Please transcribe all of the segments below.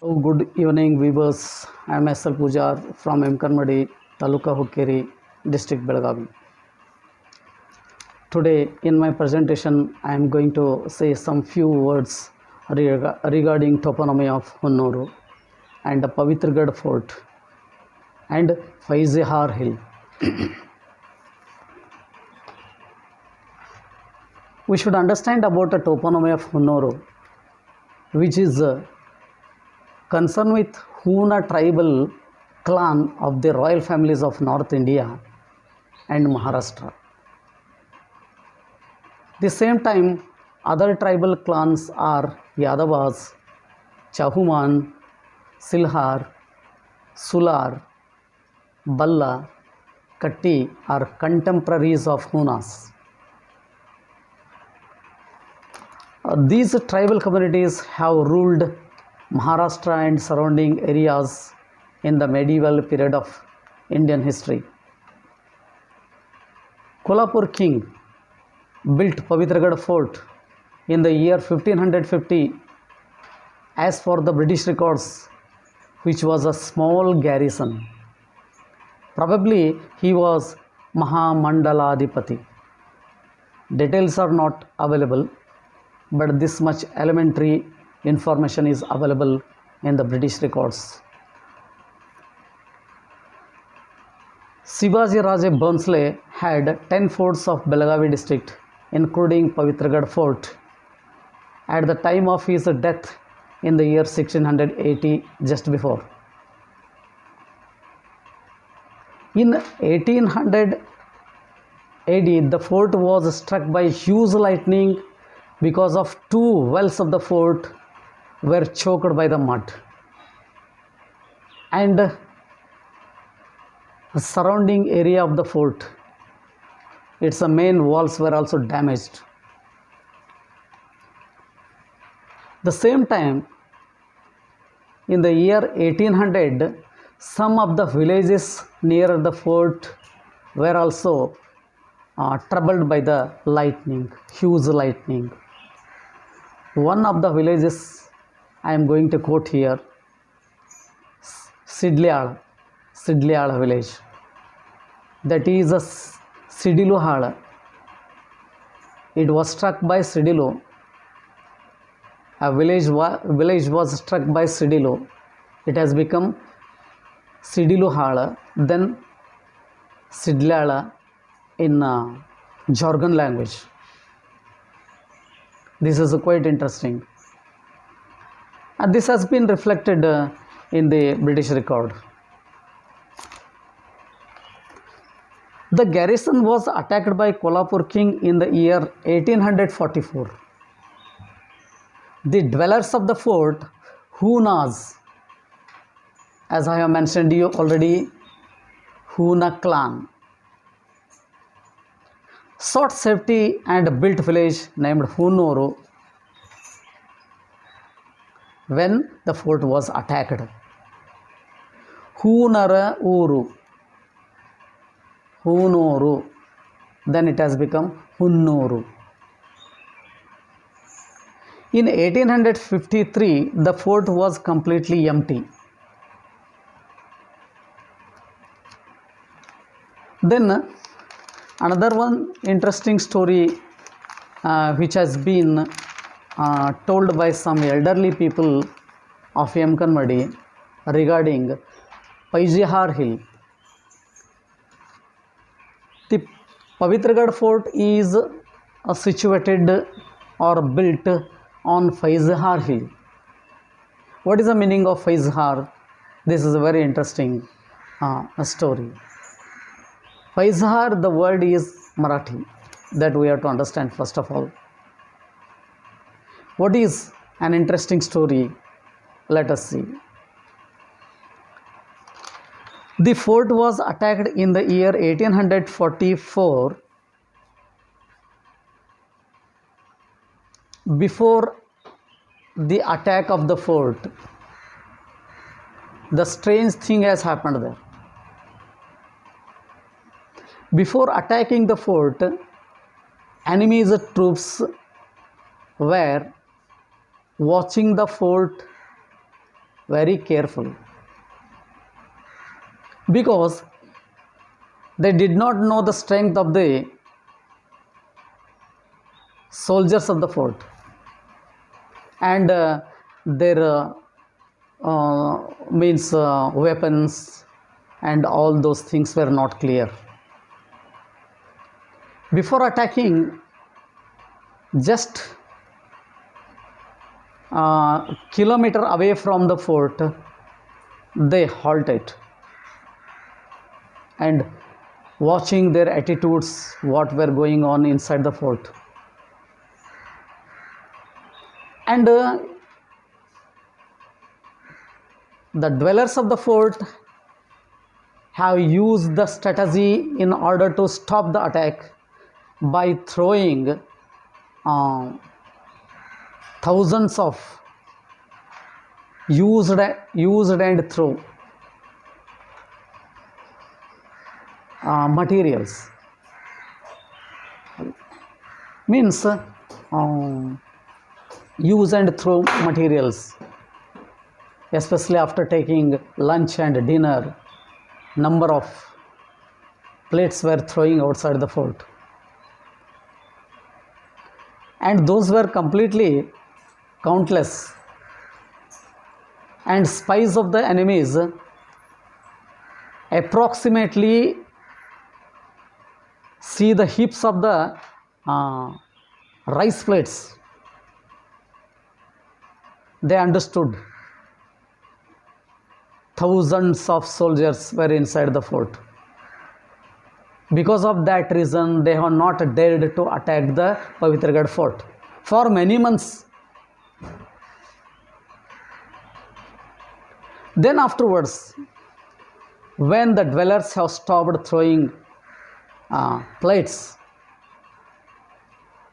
Good evening, viewers. I am L.PUJAR from Karmadi, Taluka Hukkeri, District Belagvi. Today, in my presentation, I am going to say some few words regarding toponomy of Hunnur and the Pavitragad fort and Paijahar hill. We should understand about the toponomy of Hunnur, which is concerned with Hunnur tribal clan of the royal families of North India and Maharashtra. The same time, other tribal clans are Yadavas, Chahuman, Silhar, Sular, Balla, Katti are contemporaries of Hunnas. These tribal communities have ruled Maharashtra and surrounding areas in the medieval period of Indian history. Kolhapur king built Pavitragad fort in the year 1550 as for the British records, which was a small garrison. Probably he was Mahamandaladipati. Details are not available, but this much elementary information is available in the British records. Shivaji Raje Bhonsle had 10 forts of Belagvi district, including Pavitragad fort, at the time of his death in the year 1680, just before. In 1800 AD, the fort was struck by huge lightning because of two wells of the fort were choked by the mud, and the surrounding area of the fort, its main walls were also damaged. The same time, in the year 1800, some of the villages near the fort were also troubled by the lightning, huge lightning. One of the villages I am going to quote here, Sidlyal village, that is a Sidiluhal. It was struck by Sidilu. A village was struck by Sidilu. It has become Sidiluhal, then Sidlyala in Jargon language. This is quite interesting. And this has been reflected in the British record. The garrison was attacked by Kolhapur king in the year 1844. The dwellers of the fort, Hunnas, as I have mentioned you already, Hunna clan, sought safety and built village named Hunnur when the fort was attacked. Hunnara Uru, Hunnuru, then it has become Hunnuru. In 1853, the fort was completely empty. Then another one interesting story which has been told by some elderly people of Karmadi regarding Paijahar hill. The Pavitragad fort is situated or built on Paijahar hill. What is the meaning of Paijahar? This is a very interesting story. Paijahar, the word is Marathi, that we have to understand first of all. What is an interesting story? Let us see. The fort was attacked in the year 1844. Before the attack of the fort, the strange thing has happened there. Before attacking the fort, enemy's troops were watching the fort very careful, because they did not know the strength of the soldiers of the fort, and their weapons and all those things were not clear. Before attacking, just a kilometer away from the fort, they halted and watching their attitudes, what were going on inside the fort. And the dwellers of the fort have used the strategy in order to stop the attack by throwing thousands of used and throw materials. Means use and throw materials, especially after taking lunch and dinner. Number of plates were throwing outside the fort, and those were completely countless, and spies of the enemies approximately see the heaps of the rice plates. They understood thousands of soldiers were inside the fort. Because of that reason, they have not dared to attack the Pavitragad fort for many months. Then afterwards, when the dwellers have stopped throwing plates,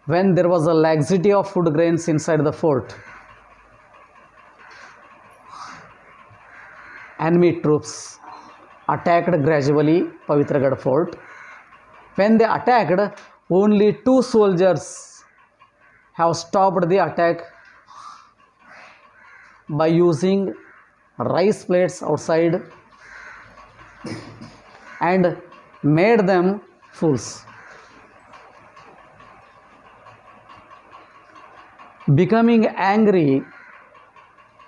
when there was a laxity of food grains inside the fort, enemy troops attacked gradually Pavitragad fort. When they attacked, only 2 soldiers have stopped the attack by using rice plates outside and made them fools. Becoming angry,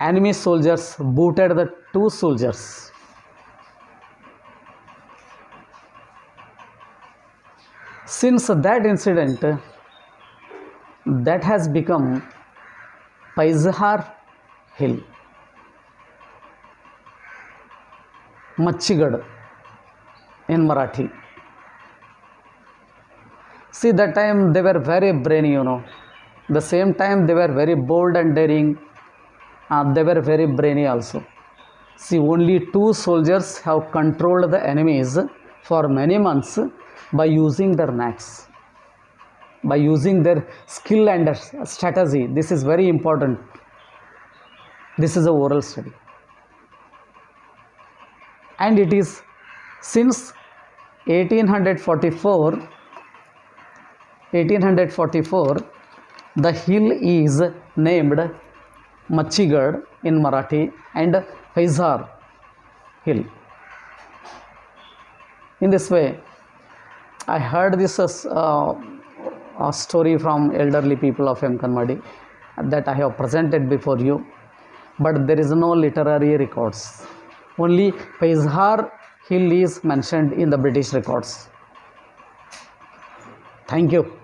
enemy soldiers booted the 2 soldiers. Since that incident, that has become Paijahar hill, Machigad in Marathi. See, that time they were very brainy, The same time they were very bold and daring. They were very brainy also. See, only 2 soldiers have controlled the enemies for many months by using their knacks, by using their skill and strategy. This is very important. This is a oral study. And it is since 1844, the hill is named Machigad in Marathi and Paijahar hill. In this way, I heard this a story from elderly people of M. Kanmadi that I have presented before you, but there is no literary records. Only Paijahar hill is mentioned in the British records. Thank you.